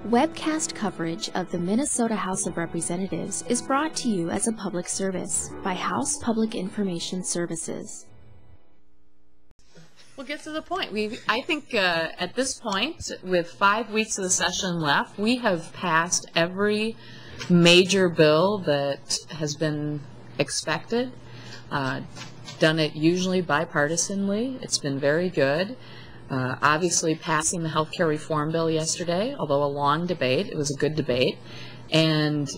Webcast coverage of the Minnesota House of Representatives is brought to you as a public service by House Public Information Services. We'll get to the point. I think at this point, with 5 weeks of the session left, we have passed every major bill that has been expected, done it usually bipartisanly. It's been very good. Obviously passing the health care reform bill yesterday, although a long debate, it was a good debate. And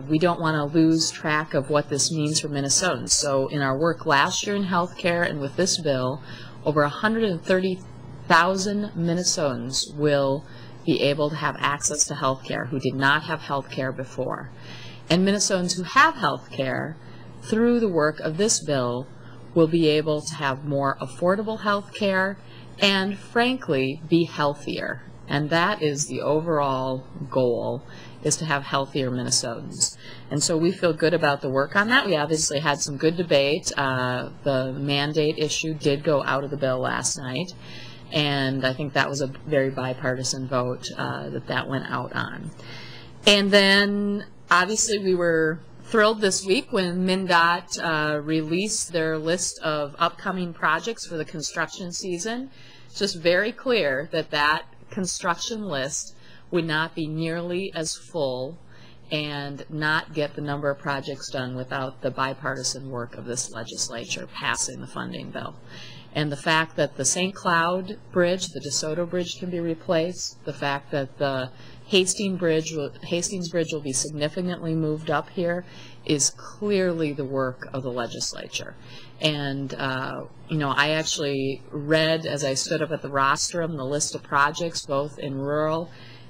we don't want to lose track of what this means for Minnesotans. So in our work last year in health care and with this bill, over 130,000 Minnesotans will be able to have access to health care who did not have health care before. And Minnesotans who have health care, through the work of this bill, will be able to have more affordable health care and, frankly, be healthier. And that is the overall goal, is to have healthier Minnesotans. And so we feel good about the work on that. We obviously had some good debate. The mandate issue did go out of the bill last night, and I think that was a very bipartisan vote that went out on. And then, obviously, we were thrilled this week when MnDOT released their list of upcoming projects for the construction season. It's just very clear that that construction list would not be nearly as full and not get the number of projects done without the bipartisan work of this legislature passing the funding bill. And the fact that the St. Cloud Bridge, the DeSoto Bridge, can be replaced, the fact that the Hastings Bridge will be significantly moved up here is clearly the work of the legislature. And, you know, I actually read, as I stood up at the rostrum, the list of projects, both in rural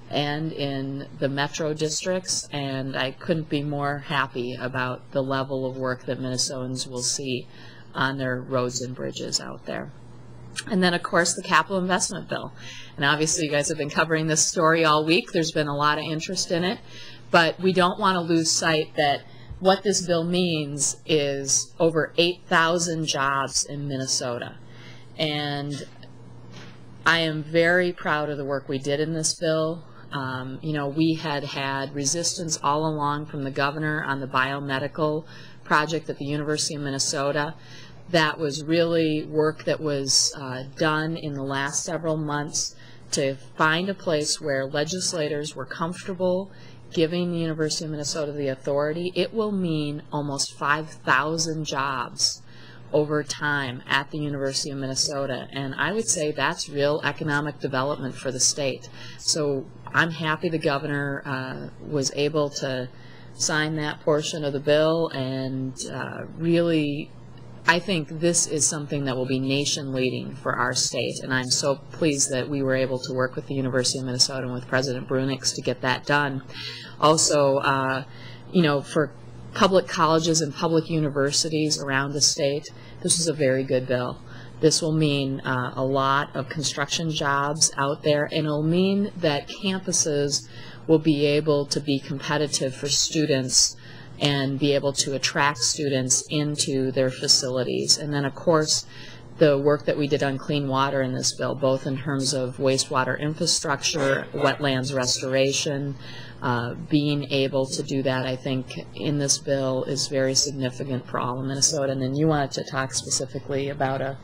and in the metro districts, and I couldn't be more happy about the level of work that Minnesotans will see on their roads and bridges out there. And then, of course, the capital investment bill. And obviously, you guys have been covering this story all week. There's been a lot of interest in it. But we don't want to lose sight that what this bill means is over 8,000 jobs in Minnesota. And I am very proud of the work we did in this bill. You know, we had resistance all along from the governor on the biomedical project at the University of Minnesota. That was really work that was done in the last several months to find a place where legislators were comfortable giving the University of Minnesota the authority. It will mean almost 5,000 jobs over time at the University of Minnesota, and I would say that's real economic development for the state. So I'm happy the governor was able to sign that portion of the bill, and really I think this is something that will be nation-leading for our state, and I'm so pleased that we were able to work with the University of Minnesota and with President Brunix to get that done. Also, you know, for public colleges and public universities around the state, this is a very good bill. This will mean a lot of construction jobs out there, and it will mean that campuses will be able to be competitive for students and be able to attract students into their facilities. And then, of course, the work that we did on clean water in this bill, both in terms of wastewater infrastructure, wetlands restoration, being able to do that, I think, in this bill is very significant for all of Minnesota. And then you wanted to talk specifically about a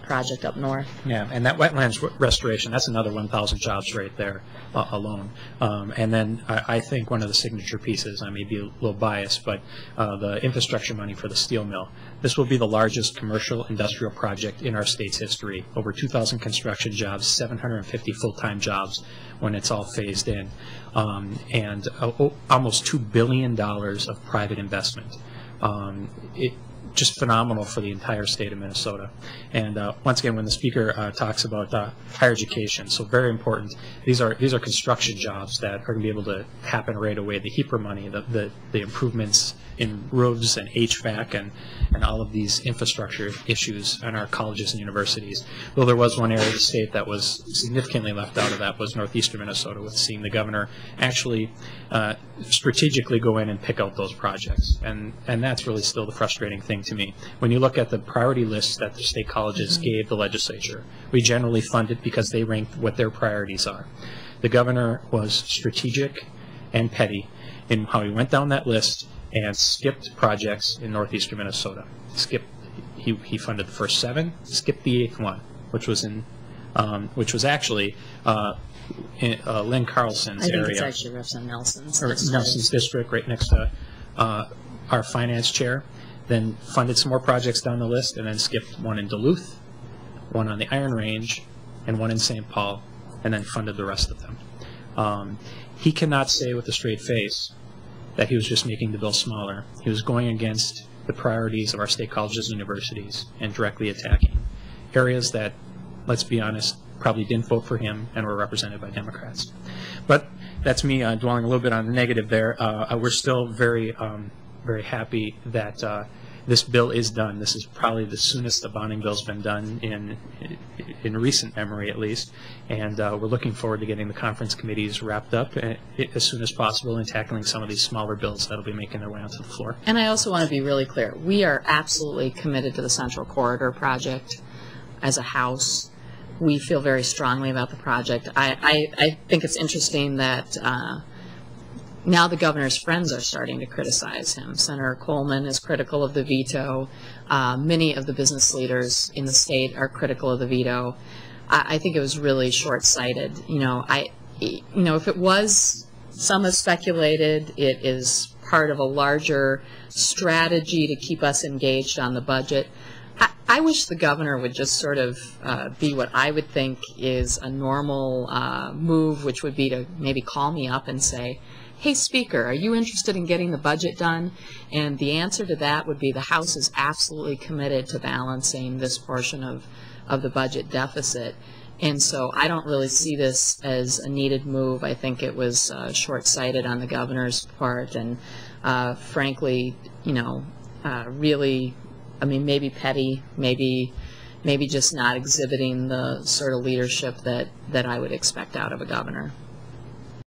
project up north. Yeah, and that wetlands restoration, that's another 1,000 jobs right there alone. And then I think one of the signature pieces, I may be a little biased, but the infrastructure money for the steel mill. This will be the largest commercial industrial project in our state's history. Over 2,000 construction jobs, 750 full-time jobs when it's all phased in, and almost $2 billion of private investment. Just phenomenal for the entire state of Minnesota. And once again, when the speaker talks about higher education, so very important. These are construction jobs that are going to be able to happen right away. The HEPR money, the improvements in roofs and HVAC and all of these infrastructure issues in our colleges and universities. Though there was one area of the state that was significantly left out of that, was northeastern Minnesota, with seeing the governor actually strategically go in and pick out those projects. And that's really still the frustrating thing to me. When you look at the priority lists that the state colleges gave the legislature, we generally fund it because they ranked what their priorities are. The governor was strategic and petty in how he went down that list and skipped projects in northeastern Minnesota. He funded the first 7, skipped the 8th one, which was actually Lynn Carlson's area. I think it's actually representative Nelson's. Or Nelson's district, right next to our finance chair. Then funded some more projects down the list, and then skipped one in Duluth, one on the Iron Range, and one in St. Paul, and then funded the rest of them. He cannot say with a straight face that he was just making the bill smaller. He was going against the priorities of our state colleges and universities and directly attacking areas that, let's be honest, probably didn't vote for him and were represented by Democrats. But that's me dwelling a little bit on the negative there. We're still very happy that this bill is done. This is probably the soonest the bonding bill's been done in recent memory, at least. And we're looking forward to getting the conference committees wrapped up as soon as possible and tackling some of these smaller bills that'll be making their way onto the floor. And I also want to be really clear. We are absolutely committed to the Central Corridor project as a House. We feel very strongly about the project. I think it's interesting that now the governor's friends are starting to criticize him. Senator Coleman is critical of the veto. Many of the business leaders in the state are critical of the veto. I think it was really short-sighted. If it was, some have speculated, it is part of a larger strategy to keep us engaged on the budget. I wish the governor would just sort of be what I would think is a normal move, which would be to maybe call me up and say, hey, Speaker, are you interested in getting the budget done? And the answer to that would be the House is absolutely committed to balancing this portion of the budget deficit. And so I don't really see this as a needed move. I think it was short-sighted on the governor's part and, frankly, really, maybe petty, maybe just not exhibiting the sort of leadership that I would expect out of a governor.